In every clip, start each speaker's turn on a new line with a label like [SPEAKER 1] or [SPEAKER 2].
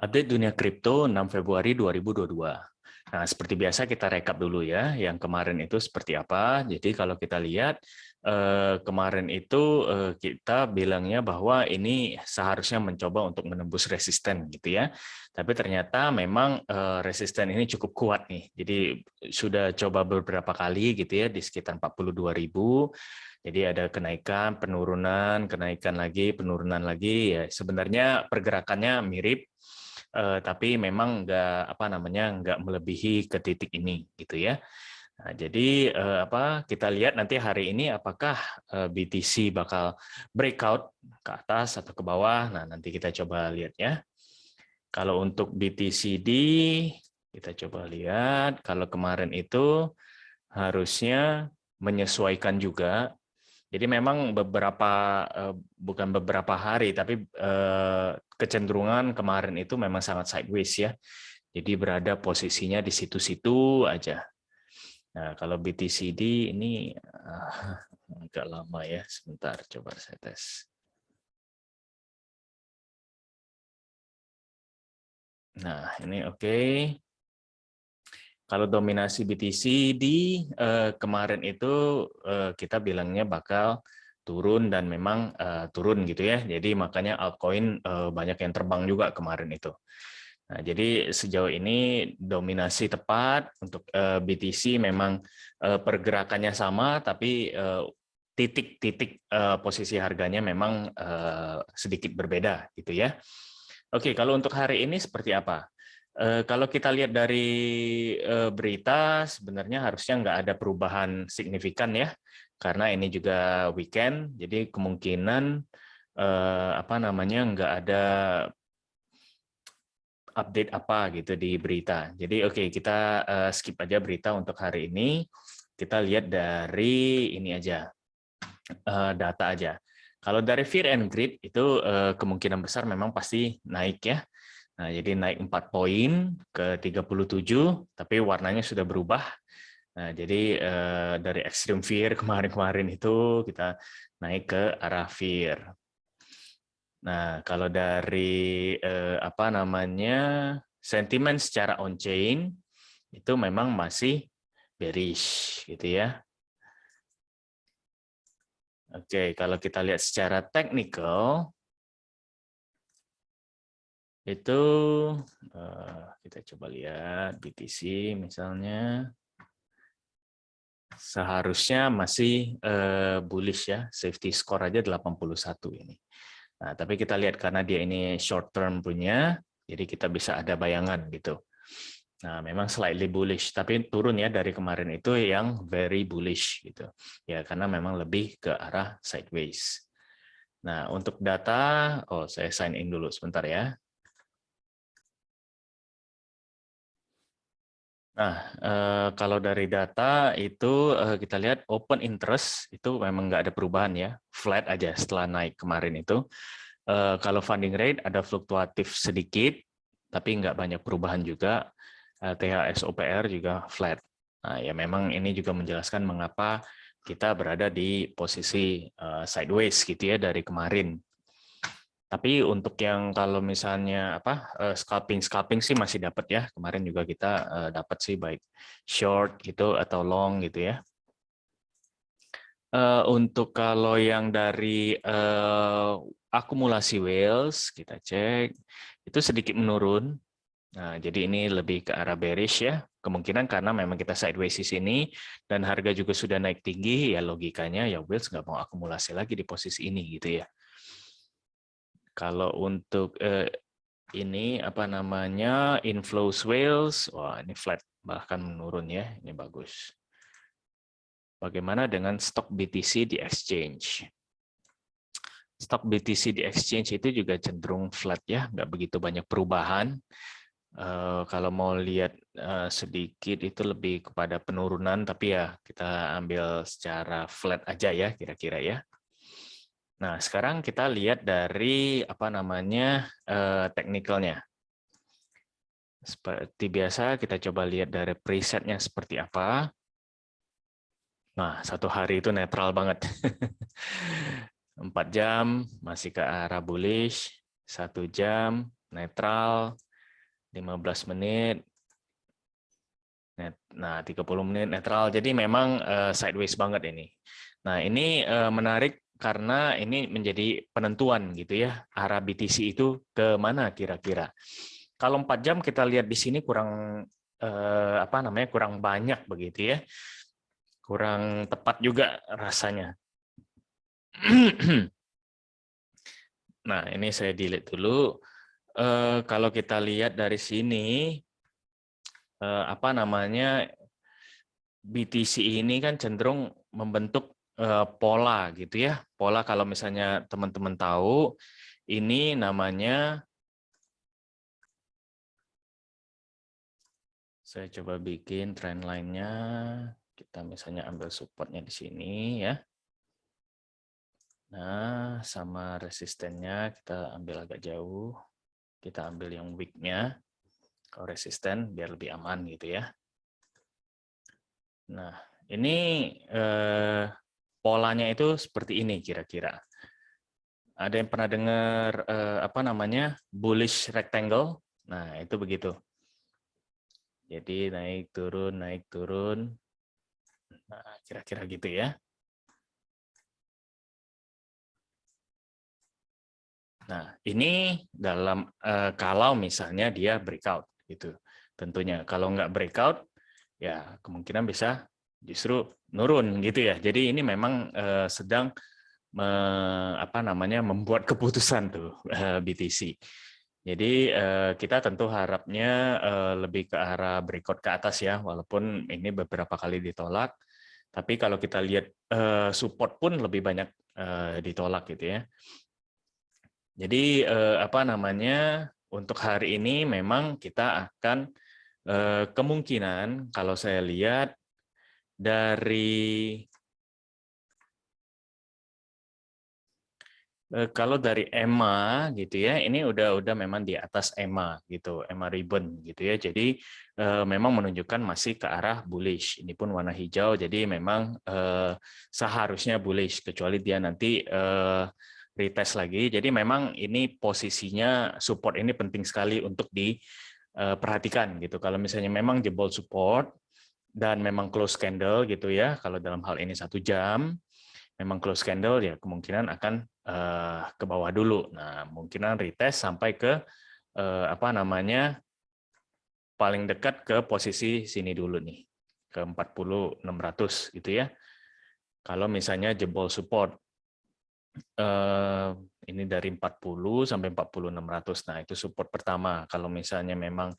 [SPEAKER 1] Update dunia kripto 6 Februari 2022. Nah, seperti biasa kita rekap dulu ya, yang kemarin itu seperti apa. Jadi kalau kita lihat kemarin itu kita bilangnya bahwa ini seharusnya mencoba untuk menembus resisten gitu ya. Tapi ternyata memang resisten ini cukup kuat nih. Jadi sudah coba beberapa kali gitu ya di sekitar 42.000. Jadi ada kenaikan, penurunan, kenaikan lagi, penurunan lagi. Ya sebenarnya pergerakannya mirip, tapi memang nggak melebihi ke titik ini gitu ya. Nah, jadi kita lihat nanti hari ini apakah BTC bakal breakout ke atas atau ke bawah. Nah, nanti kita coba lihat ya. Kalau untuk BTCD kita coba lihat, kalau kemarin itu harusnya menyesuaikan juga. Jadi memang bukan beberapa hari, tapi kecenderungan kemarin itu memang sangat sideways ya. Jadi berada posisinya di situ-situ aja. Nah, kalau BTCD ini agak lama ya. Sebentar, coba saya tes. Nah, ini oke. Kalau dominasi BTC di kemarin itu kita bilangnya bakal turun dan memang turun gitu ya. Jadi makanya altcoin banyak yang terbang juga kemarin itu. Nah, jadi sejauh ini dominasi tepat untuk BTC memang pergerakannya sama, tapi titik-titik posisi harganya memang sedikit berbeda gitu ya. Oke, kalau untuk hari ini seperti apa? Kalau kita lihat dari berita, sebenarnya harusnya nggak ada perubahan signifikan ya, karena ini juga weekend, jadi kemungkinan nggak ada update apa gitu di berita. Jadi oke, kita skip aja berita untuk hari ini. Kita lihat dari ini aja, data aja. Kalau dari Fear and Greed itu kemungkinan besar memang pasti naik ya. Nah, jadi naik 4 poin ke 37, tapi warnanya sudah berubah. Nah, jadi dari Extreme Fear kemarin-kemarin itu kita naik ke arah Fear. Nah, kalau dari sentimen secara on-chain itu memang masih bearish gitu ya. Oke, kalau kita lihat secara technical, itu kita coba lihat BTC misalnya seharusnya masih bullish ya, safety score aja 81 ini. Nah, tapi kita lihat karena dia ini short term punya, jadi kita bisa ada bayangan gitu. Nah, memang slightly bullish, tapi turun ya dari kemarin itu yang very bullish gitu. Ya, karena memang lebih ke arah sideways. Nah, untuk data, saya sign in dulu sebentar ya. Nah, kalau dari data itu kita lihat open interest itu memang nggak ada perubahan ya, flat aja setelah naik kemarin itu. Kalau funding rate ada fluktuatif sedikit, tapi nggak banyak perubahan juga. THS OPR juga flat. Nah, ya memang ini juga menjelaskan mengapa kita berada di posisi sideways gitu ya dari kemarin. Tapi untuk yang kalau misalnya scalping sih masih dapat ya. Kemarin juga kita dapat sih baik short gitu atau long gitu ya. Untuk kalau yang dari akumulasi whales kita cek itu sedikit menurun. Nah, jadi ini lebih ke arah bearish ya. Kemungkinan karena memang kita sideways di sini dan harga juga sudah naik tinggi, ya logikanya ya whales nggak mau akumulasi lagi di posisi ini gitu ya. Kalau untuk ini inflow whales, wah ini flat bahkan menurun ya, ini bagus. Bagaimana dengan stok BTC di exchange? Stok BTC di exchange itu juga cenderung flat ya, nggak begitu banyak perubahan. Kalau mau lihat sedikit itu lebih kepada penurunan, tapi ya kita ambil secara flat aja ya kira-kira ya. Nah, sekarang kita lihat dari teknikalnya. Seperti biasa kita coba lihat dari presetnya seperti apa. Nah, satu hari itu netral banget. 4 jam masih ke arah bullish, 1 jam netral, 15 menit. Nah, 30 menit netral. Jadi memang sideways banget ini. Nah, ini menarik karena ini menjadi penentuan gitu ya, arah BTC itu ke mana kira-kira. Kalau 4 jam kita lihat di sini kurang kurang banyak begitu ya. Kurang tepat juga rasanya. Nah, ini saya delete dulu. Kalau kita lihat dari sini BTC ini kan cenderung membentuk pola gitu ya. Pola kalau misalnya teman-teman tahu, ini namanya, saya coba bikin trendline-nya. Kita misalnya ambil supportnya di sini ya. Nah, sama resistennya kita ambil agak jauh. Kita ambil yang weak-nya, kalau resisten biar lebih aman gitu ya. Nah, ini polanya itu seperti ini kira-kira. Ada yang pernah dengar bullish rectangle? Nah, itu begitu. Jadi naik turun, naik turun. Nah, kira-kira gitu ya. Nah, ini dalam kalau misalnya dia breakout gitu. Tentunya kalau nggak breakout ya kemungkinan bisa justru nurun gitu ya. Jadi ini memang sedang membuat keputusan tuh BTC. Jadi kita tentu harapnya lebih ke arah breakout ke atas ya, walaupun ini beberapa kali ditolak. Tapi kalau kita lihat support pun lebih banyak ditolak gitu ya. Jadi untuk hari ini memang kita akan kemungkinan kalau saya lihat dari kalau dari EMA gitu ya, ini udah memang di atas EMA gitu, EMA ribbon gitu ya. Jadi memang menunjukkan masih ke arah bullish. Ini pun warna hijau, jadi memang seharusnya bullish kecuali dia nanti retest lagi. Jadi memang ini posisinya support ini penting sekali untuk diperhatikan gitu. Kalau misalnya memang jebol support dan memang close candle gitu ya, kalau dalam hal ini 1 jam memang close candle ya kemungkinan akan ke bawah dulu. Nah, kemungkinan retest sampai ke paling dekat ke posisi sini dulu nih, ke 40.600 gitu ya. Kalau misalnya jebol support ini dari 40 sampai 40.600. Nah, itu support pertama. Kalau misalnya memang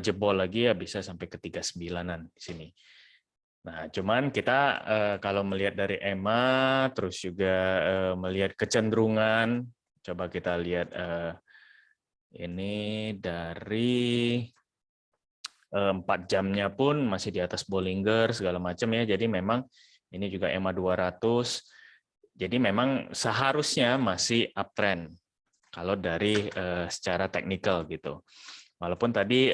[SPEAKER 1] jebol lagi ya bisa sampai ke 39-an di sini. Nah, cuman kita kalau melihat dari EMA, terus juga melihat kecenderungan, coba kita lihat ini dari 4 jamnya pun masih di atas Bollinger segala macam ya. Jadi memang ini juga EMA 200. Jadi memang seharusnya masih uptrend kalau dari secara teknikal gitu. Walaupun tadi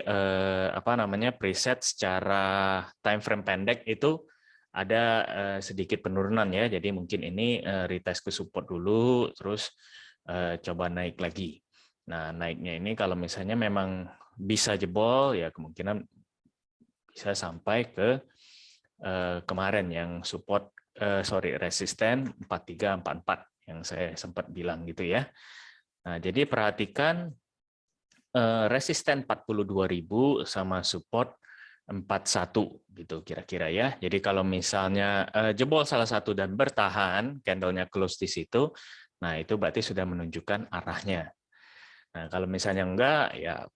[SPEAKER 1] preset secara time frame pendek itu ada sedikit penurunan ya. Jadi mungkin ini retest ke support dulu, terus coba naik lagi. Nah, naiknya ini kalau misalnya memang bisa jebol ya kemungkinan bisa sampai ke kemarin yang support resisten 4344 yang saya sempat bilang gitu ya. Nah, jadi perhatikan resisten 42.000 sama support 41 gitu kira-kira ya. Jadi kalau misalnya jebol salah satu dan bertahan, candle-nya close di situ, nah itu berarti sudah menunjukkan arahnya. Nah, kalau misalnya enggak ya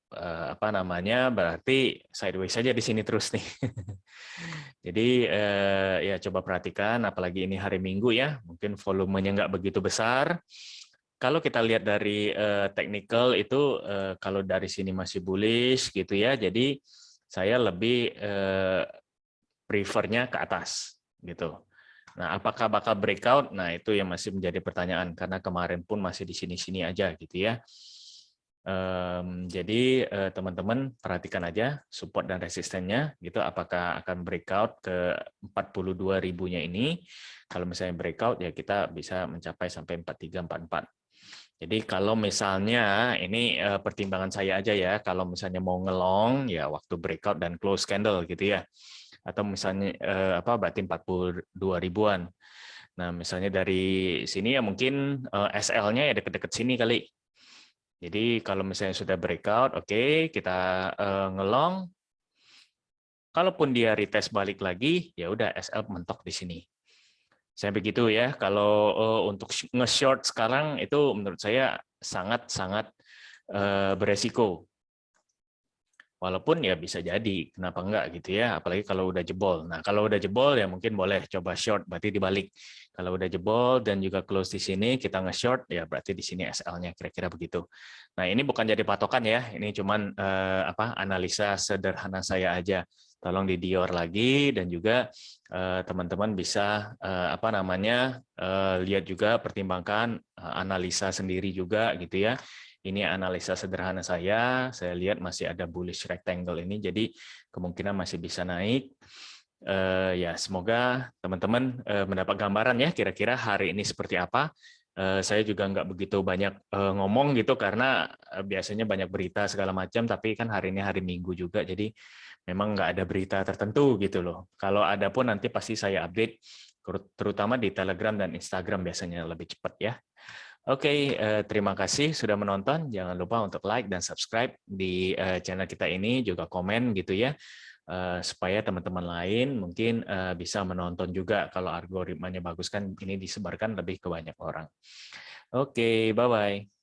[SPEAKER 1] berarti sideways saja di sini terus nih. Jadi ya coba perhatikan apalagi ini hari Minggu ya, mungkin volumenya enggak begitu besar. Kalau kita lihat dari technical itu kalau dari sini masih bullish gitu ya. Jadi saya lebih prefernya ke atas gitu. Nah, apakah bakal breakout? Nah, itu yang masih menjadi pertanyaan karena kemarin pun masih di sini-sini aja gitu ya. Jadi teman-teman perhatikan aja support dan resistennya gitu apakah akan breakout ke 42.000-nya ini. Kalau misalnya breakout ya kita bisa mencapai sampai 4344. Jadi kalau misalnya ini pertimbangan saya aja ya, kalau misalnya mau ngelong ya waktu breakout dan close candle gitu ya. Atau misalnya berarti 42 ribuan. Nah, misalnya dari sini ya mungkin SL-nya ya deket-deket sini kali. Jadi kalau misalnya sudah breakout, oke, kita ngelong. Kalaupun dia retest balik lagi, ya udah SL mentok di sini. Saya begitu ya. Kalau untuk nge-short sekarang itu menurut saya sangat-sangat beresiko. Walaupun ya bisa jadi, kenapa enggak gitu ya, apalagi kalau udah jebol. Nah, kalau udah jebol ya mungkin boleh coba short, berarti dibalik. Kalau udah jebol dan juga close di sini, kita nge-short, ya berarti di sini SL-nya, kira-kira begitu. Nah, ini bukan jadi patokan ya, ini cuman analisa sederhana saya aja. Tolong di Dior lagi, dan juga teman-teman bisa lihat juga, pertimbangkan, analisa sendiri juga gitu ya. Ini analisa sederhana saya lihat masih ada bullish rectangle ini, jadi kemungkinan masih bisa naik. Ya, semoga teman-teman mendapat gambaran ya kira-kira hari ini seperti apa. Saya juga nggak begitu banyak ngomong gitu karena biasanya banyak berita segala macam, tapi kan hari ini hari Minggu juga, jadi memang nggak ada berita tertentu gitu loh. Kalau ada pun nanti pasti saya update, terutama di Telegram dan Instagram biasanya lebih cepat ya. Oke, terima kasih sudah menonton. Jangan lupa untuk like dan subscribe di channel kita ini, juga komen gitu ya, supaya teman-teman lain mungkin bisa menonton juga. Kalau algoritmanya bagus kan ini disebarkan lebih ke banyak orang. Oke, bye-bye.